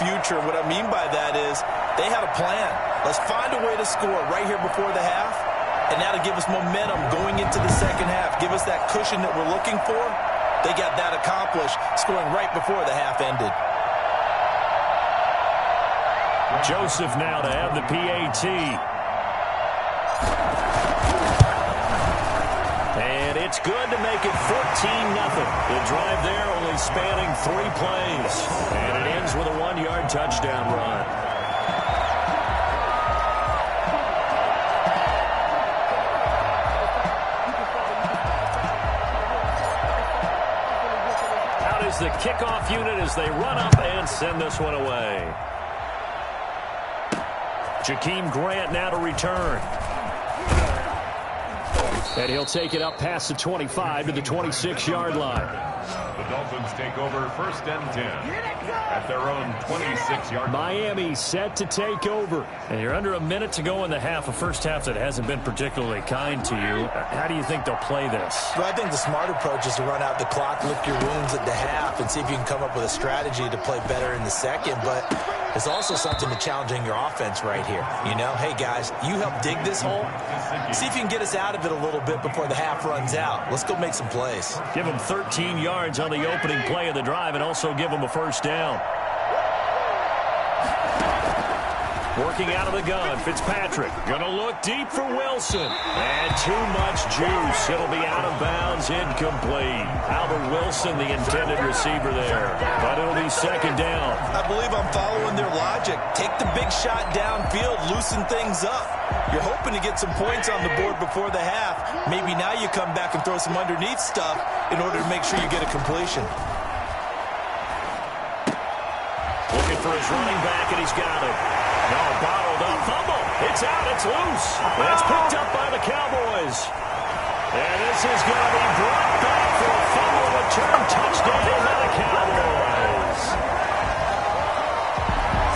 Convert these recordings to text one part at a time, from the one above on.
future. What I mean by that is they had a plan. Let's find a way to score right here before the half, and that'll give us momentum going into the second half, give us that cushion that we're looking for. They got that accomplished, scoring right before the half ended. Joseph now to have the PAT. And it's good to make it 14-0. The drive there only spanning 3 plays. And it ends with a 1-yard touchdown run. Out is the kickoff unit as they run up and send this one away. Jakeem Grant now to return. And he'll take it up past the 25 to the 26-yard line. The Dolphins take over 1st and 10 at their own 26-yard line. Miami set to take over. And you're under a minute to go in the half, a first half that hasn't been particularly kind to you. How do you think they'll play this? Well, I think the smart approach is to run out the clock, lick your wounds at the half, and see if you can come up with a strategy to play better in the second. But there's also something to challenging your offense right here. You know, hey, guys, you help dig this hole. See if you can get us out of it a little bit before the half runs out. Let's go make some plays. Give them 13 yards on the opening play of the drive and also give them a first down. Working out of the gun, Fitzpatrick going to look deep for Wilson. And too much juice. It'll be out of bounds, incomplete. Albert Wilson, the intended receiver there. But it'll be second down. I believe I'm following their logic. Take the big shot downfield, loosen things up. You're hoping to get some points on the board before the half. Maybe now you come back and throw some underneath stuff in order to make sure you get a completion. Looking for his running back, and he's got it. No, bottled up. Fumble. It's out. It's loose. It's picked up by the Cowboys. And this is going to be brought back for a fumble return touchdown by the Cowboys.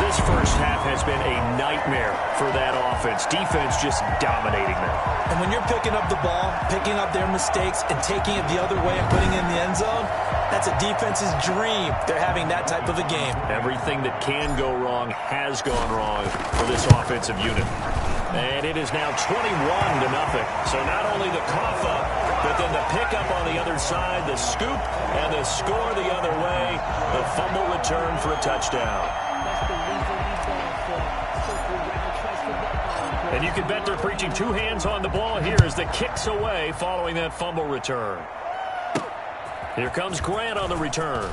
This first half has been a nightmare for that offense. Defense just dominating them. And when you're picking up the ball, picking up their mistakes, and taking it the other way and putting it in the end zone, that's a defense's dream. They're having that type of a game. Everything that can go wrong has gone wrong for this offensive unit. And it is now 21-0. So not only the cough up, but then the pickup on the other side, the scoop, and the score the other way. The fumble return for a touchdown. And you can bet they're preaching 2 hands on the ball here as the kick's away following that fumble return. Here comes Grant on the return.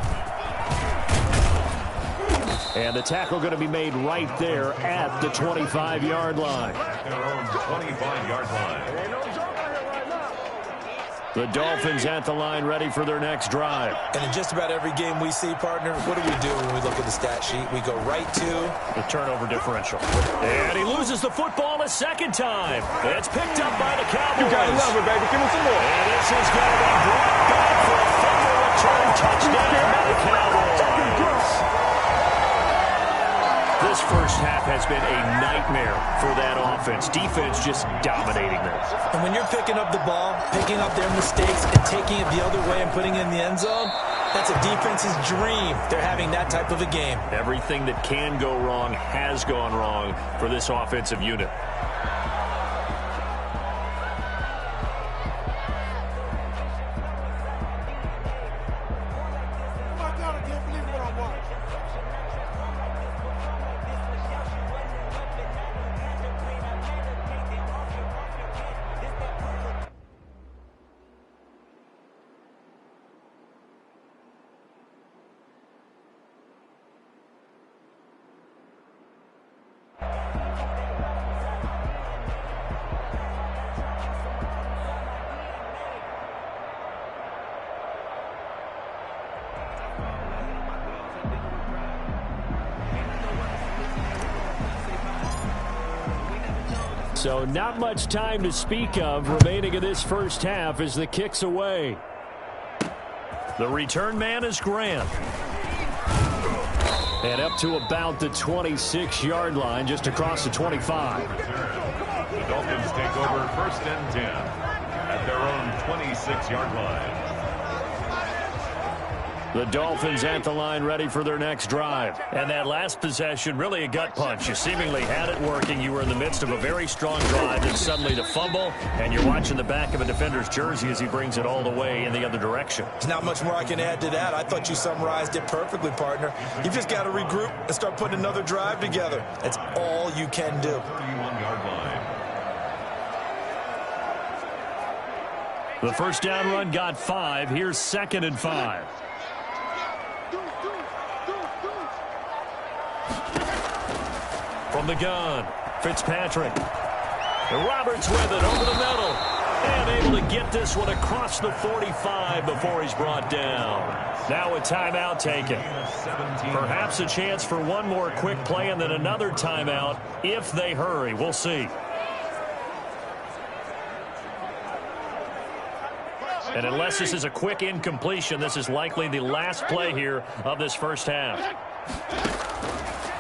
And the tackle going to be made right there at the 25-yard line. Their own 25-yard line. The Dolphins at the line ready for their next drive. And in just about every game we see, partner, what do we do when we look at the stat sheet? We go right to the turnover differential. And he loses the football a second time. It's picked up by the Cowboys. You gotta love it, baby. Give me some more. And this is going to be brought back for a fumble return touchdown by the Cowboys. This first half has been a nightmare for that offense. Defense just dominating them. And when you're picking up the ball, picking up their mistakes, and taking it the other way and putting it in the end zone, that's a defense's dream. They're having that type of a game. Everything that can go wrong has gone wrong for this offensive unit. So not much time to speak of remaining in this first half as the kick's away. The return man is Grant. And up to about the 26-yard line, just across the 25. The Dolphins take over 1st and 10 at their own 26-yard line. The Dolphins at the line ready for their next drive. And that last possession, really a gut punch. You seemingly had it working. You were in the midst of a very strong drive, and suddenly the fumble, and you're watching the back of a defender's jersey as he brings it all the way in the other direction. There's not much more I can add to that. I thought you summarized it perfectly, partner. You've just got to regroup and start putting another drive together. That's all you can do. 31-yard line. The first down run got 5. Here's 2nd and 5. From the gun, Fitzpatrick. Roberts with it over the middle. And able to get this one across the 45 before he's brought down. Now a timeout taken. Perhaps a chance for one more quick play and then another timeout if they hurry. We'll see. And unless this is a quick incompletion, this is likely the last play here of this first half.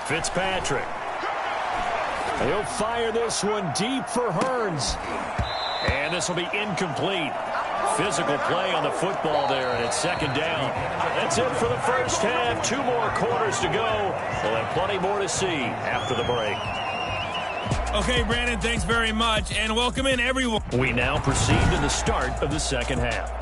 Fitzpatrick. He'll fire this one deep for Hearns. And this will be incomplete. Physical play on the football there, and it's 2nd down. That's it for the first half. 2 more quarters to go. We'll have plenty more to see after the break. Okay, Brandon, thanks very much, and welcome in, everyone. We now proceed to the start of the second half.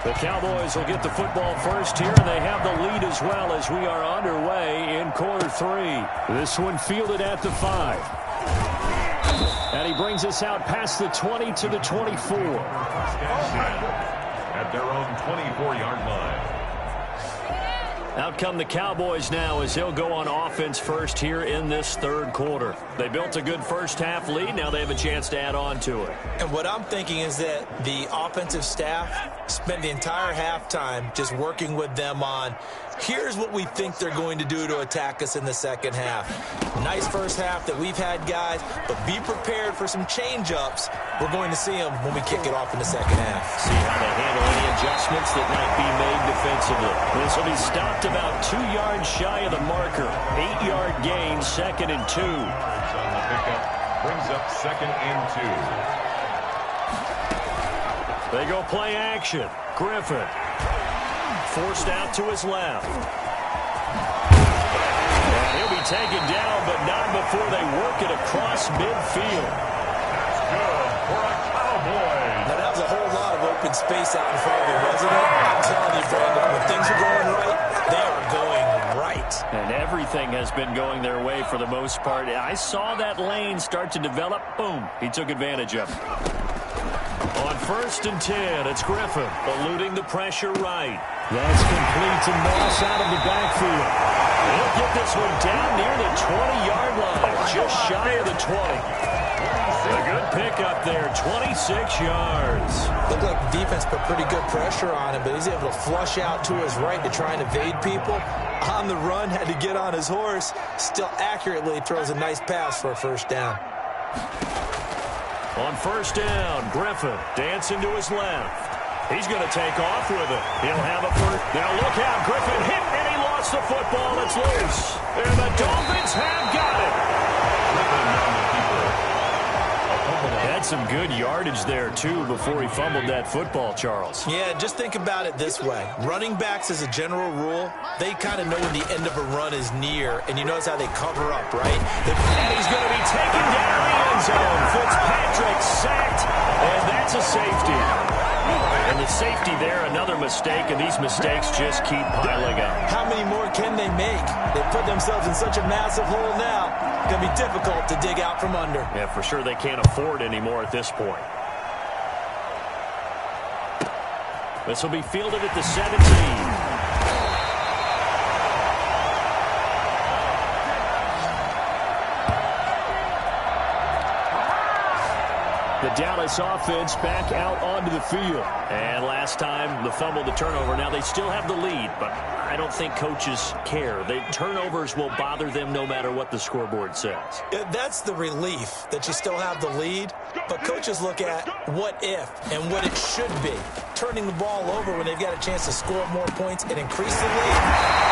The Cowboys will get the football first here, and they have the lead as well as we are underway in quarter 3. This one fielded at the 5. And he brings us out past the 20 to the 24. At their own 24-yard line. Out come the Cowboys now as they'll go on offense first here in this third quarter. They built a good first half lead. Now they have a chance to add on to it. And what I'm thinking is that the offensive staff spend the entire halftime just working with them on, here's what we think they're going to do to attack us in the second half. Nice first half that we've had, guys, but be prepared for some change-ups. We're going to see them when we kick it off in the second half. See how they handle any adjustments that might be made defensively. This will be stopped about 2 yards shy of the marker. 8-yard gain, 2nd and 2. On the pickup, brings up 2nd and 2. They go play action. Griffin. Forced out to his left. And he'll be taken down, but not before they work it across midfield. That's good for a Cowboy. Now, that was a whole lot of open space out in front of him, wasn't it? I'm telling you, Brandon, when things are going right, they are going right. And everything has been going their way for the most part. I saw that lane start to develop. Boom. He took advantage of it. On 1st and 10, it's Griffin eluding the pressure right. That's complete to Moss out of the backfield. He'll get this one down near the 20-yard line, just shy of the 20. A good pickup there, 26 yards. Looked like the defense put pretty good pressure on him, but he's able to flush out to his right to try and evade people. On the run, had to get on his horse. Still accurately throws a nice pass for a first down. On 1st down, Griffin dancing to his left. He's going to take off with it. He'll have a first. Now look out. Griffin hit, and he lost the football. It's loose. And the Dolphins have got it. Had some good yardage there, too, before he fumbled that football, Charles. Yeah, just think about it this way. Running backs, as a general rule, they kind of know when the end of a run is near, and you notice how they cover up, right? And he's going to be taken down in the end zone. Fitzpatrick sacked, and that's a safety. And the safety there, another mistake, and these mistakes just keep piling up. How many more can they make? They put themselves in such a massive hole now. It's going to be difficult to dig out from under. Yeah, for sure they can't afford anymore at this point. This will be fielded at the 17. The Dallas offense back out onto the field. And last time, the fumble, the turnover. Now, they still have the lead, but I don't think coaches care. The turnovers will bother them no matter what the scoreboard says. That's the relief, that you still have the lead. But coaches look at what if and what it should be. Turning the ball over when they've got a chance to score more points and increase the lead,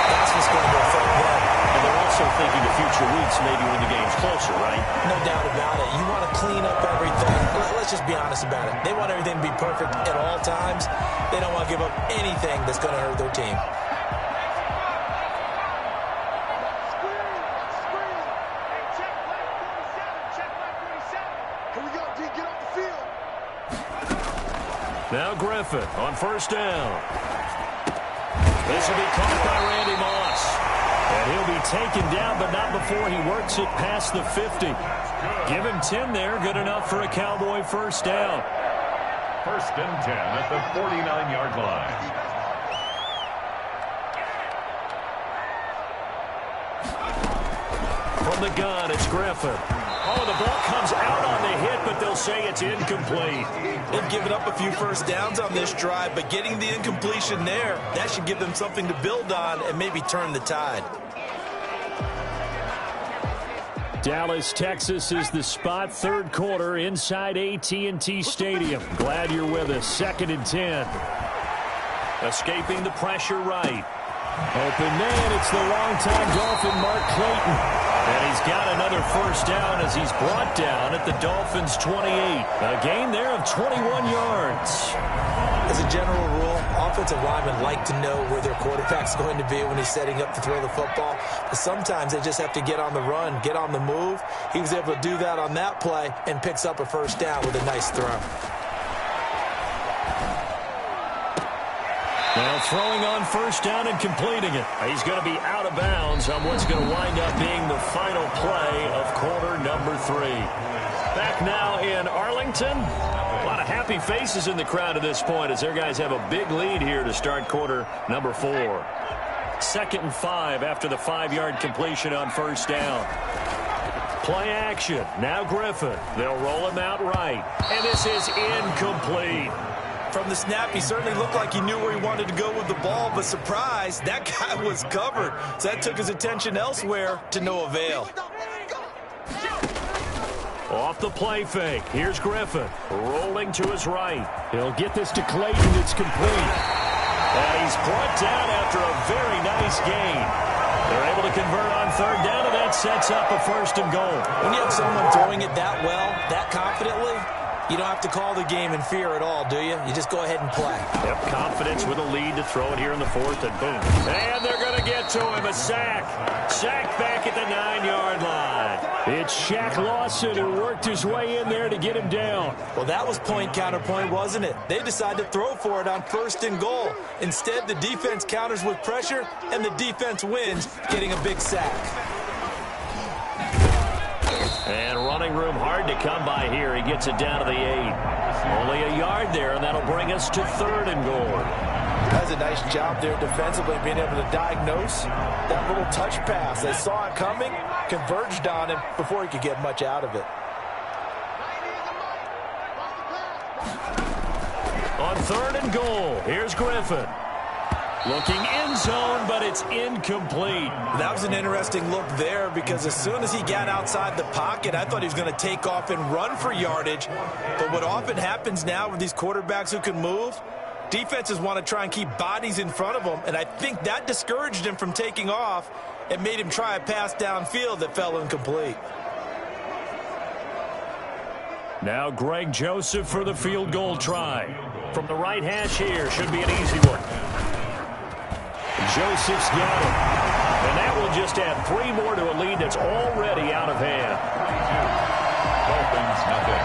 that's what's going to affect them. And they're also thinking the future weeks, maybe when the game's closer, right? No doubt about it. You want to clean up everything. Let's just be honest about it. They want everything to be perfect at all times. They don't want to give up anything that's going to hurt their team. Now Griffin on first down. This will be caught by Randy Moss. And he'll be taken down, but not before he works it past the 50. Give him 10 there. Good enough for a Cowboy first down. First and 10 at the 49-yard line. From the gun, it's Griffin. Oh, the ball comes out on the hit, but they'll say it's incomplete. They've given up a few first downs on this drive, but getting the incompletion there, that should give them something to build on and maybe turn the tide. Dallas, Texas is the spot, third quarter inside AT&T Stadium. Glad you're with us. 2nd and 10. Escaping the pressure right. Open man, it's the longtime Dolphin, Mark Clayton. And he's got another first down as he's brought down at the Dolphins' 28. A gain there of 21 yards. As a general rule, offensive linemen like to know where their quarterback's going to be when he's setting up to throw the football. But sometimes they just have to get on the run, get on the move. He was able to do that on that play and picks up a first down with a nice throw. Now throwing on first down and completing it. He's going to be out of bounds on what's going to wind up being the final play of quarter number 3. Back now in Arlington. A lot of happy faces in the crowd at this point as their guys have a big lead here to start quarter number 4. 2nd and 5 after the 5-yard completion on first down. Play action. Now Griffin. They'll roll him out right. And this is incomplete. From the snap, he certainly looked like he knew where he wanted to go with the ball, but surprise, that guy was covered. So that took his attention elsewhere to no avail. Off the play fake. Here's Griffin. Rolling to his right. He'll get this to Clayton. It's complete. And he's brought down after a very nice gain. They're able to convert on third down, and that sets up a first and goal. When you have someone throwing it that well, that confidently, you don't have to call the game in fear at all, do you? You just go ahead and play. Yep, confidence with a lead to throw it here in the 4th, and boom. And they're going to get to him. A sack. Sack back at the 9-yard line. It's Shaq Lawson who worked his way in there to get him down. Well, that was point counterpoint, wasn't it? They decided to throw for it on first and goal. Instead, the defense counters with pressure, and the defense wins, getting a big sack. And running room hard to come by here. He gets it down to the 8. Only a yard there, and that'll bring us to 3rd and goal. That's a nice job there defensively, being able to diagnose that little touch pass. They saw it coming, converged on him before he could get much out of it. On 3rd and goal, here's Griffin. Looking end zone, but it's incomplete. That was an interesting look there because as soon as he got outside the pocket, I thought he was going to take off and run for yardage. But what often happens now with these quarterbacks who can move, defenses want to try and keep bodies in front of them, and I think that discouraged him from taking off and made him try a pass downfield that fell incomplete. Now Greg Joseph for the field goal try. From the right hash here, should be an easy one. Joseph's got it. And that will just add 3 more to a lead that's already out of hand. Dolphins, nothing.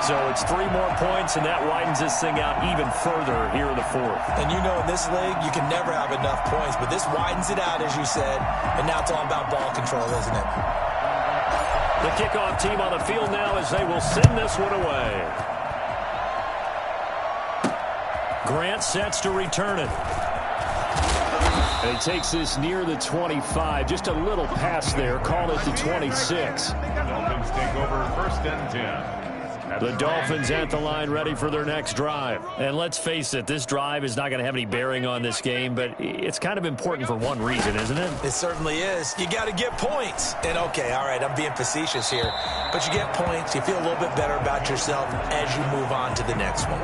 So it's 3 more points, and that widens this thing out even further here in the 4th. And you know in this league, you can never have enough points, but this widens it out, as you said, and now it's all about ball control, isn't it? The kickoff team on the field now as they will send this one away. Grant sets to return it. And he takes this near the 25. Just a little pass there. Call it the 26. Dolphins take over 1st and 10. The Dolphins at the line ready for their next drive. And let's face it, this drive is not going to have any bearing on this game, but it's kind of important for one reason, isn't it? It certainly is. You got to get points. And okay, all right, I'm being facetious here, but you get points, you feel a little bit better about yourself as you move on to the next one.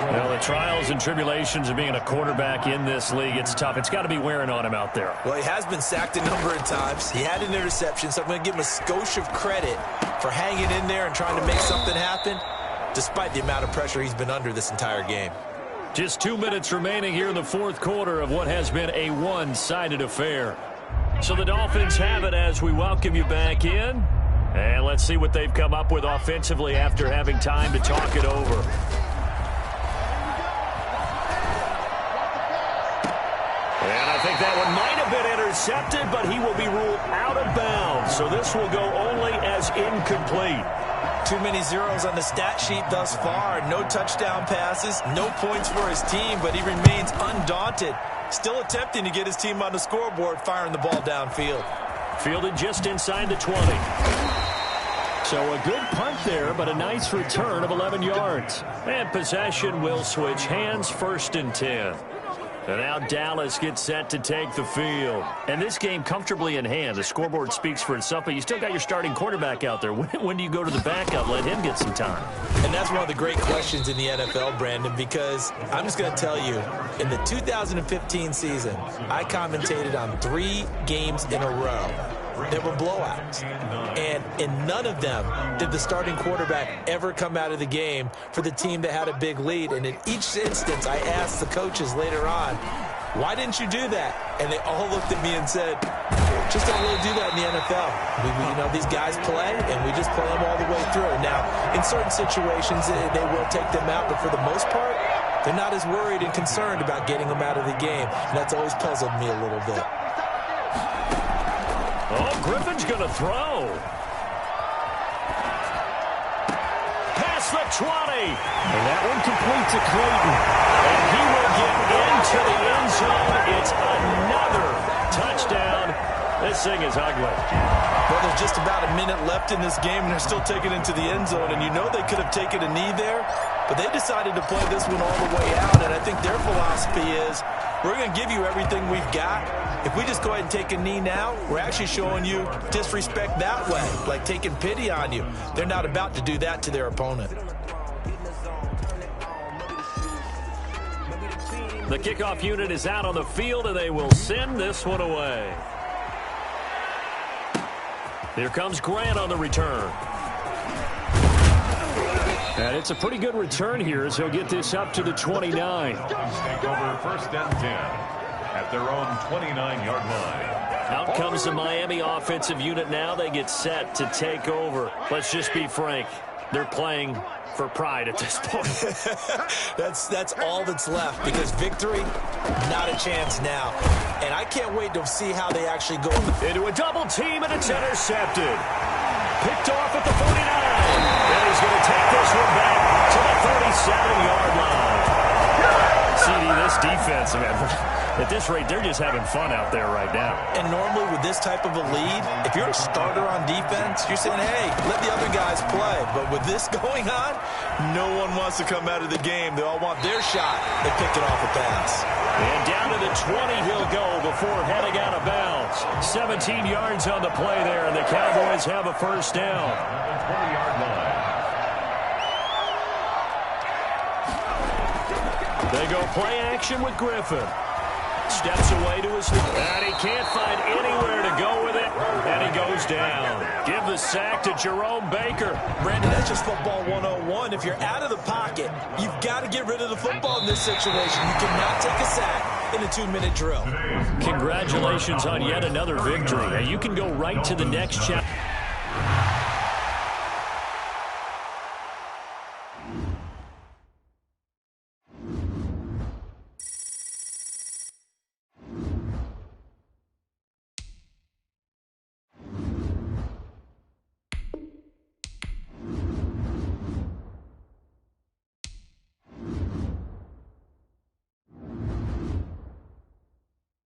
Well, the trials and tribulations of being a quarterback in this league, it's tough. It's got to be wearing on him out there. Well, he has been sacked a number of times. He had an interception, so I'm going to give him a skosh of credit for hanging in there and trying to make something happen, despite the amount of pressure he's been under this entire game. Just 2 minutes remaining here in the fourth quarter of what has been a one-sided affair. So the Dolphins have it as we welcome you back in. And let's see what they've come up with offensively after having time to talk it over. And I think that one might have been intercepted, but he will be ruled out of bounds. So this will go only as incomplete. Too many zeros on the stat sheet thus far. No touchdown passes, no points for his team, but he remains undaunted. Still attempting to get his team on the scoreboard, firing the ball downfield. Fielded just inside the 20. So a good punt there, but a nice return of 11 yards. And possession will switch hands, 1st and 10. And now Dallas gets set to take the field. And this game comfortably in hand. The scoreboard speaks for itself, but you still got your starting quarterback out there. When do you go to the backup? Let him get some time. And that's one of the great questions in the NFL, Brandon, because I'm just going to tell you, in the 2015 season, I commentated on 3 games in a row. There were blowouts. And in none of them did the starting quarterback ever come out of the game for the team that had a big lead. And in each instance, I asked the coaches later on, why didn't you do that? And they all looked at me and said, just don't really do that in the NFL. You know, these guys play, and we just play them all the way through. Now, in certain situations, they will take them out, but for the most part, they're not as worried and concerned about getting them out of the game. And that's always puzzled me a little bit. Oh, Griffin's going to throw. Past the 20. And that one complete to Clayton. And he will get into the end zone. It's another touchdown. This thing is ugly. Well, there's just about a minute left in this game, and they're still taking it into the end zone. And you know they could have taken a knee there, but they decided to play this one all the way out. And I think their philosophy is, we're going to give you everything we've got. If we just go ahead and take a knee now, we're actually showing you disrespect that way, like taking pity on you. They're not about to do that to their opponent. The kickoff unit is out on the field, and they will send this one away. Here comes Grant on the return. And it's a pretty good return here as he'll get this up to the 29. Take over 1st and 10 at their own 29-yard line. Out comes the Miami offensive unit now. They get set to take over. Let's just be frank. They're playing for pride at this point. That's all that's left, because victory, not a chance now. And I can't wait to see how they actually go into a double team, and it's intercepted. Picked off at the 49. And he's going to take this one back to the 37-yard line. CD, this defense, man, at this rate, they're just having fun out there right now. And normally with this type of a lead, if you're a starter on defense, you're saying, hey, let the other guys play. But with this going on, no one wants to come out of the game. They all want their shot at picking off a pass. And down to the 20 he'll go before heading out of bounds. 17 yards on the play there, and the Cowboys have a 1st down. 20-yard line. They go play action with Griffin. Steps away to his left. And he can't find anywhere to go with it. And he goes down. Give the sack to Jerome Baker. Brandon, that's just football 101. If you're out of the pocket, you've got to get rid of the football in this situation. You cannot take a sack in a 2-minute drill. Congratulations on yet another victory. Now you can go right to the next chapter.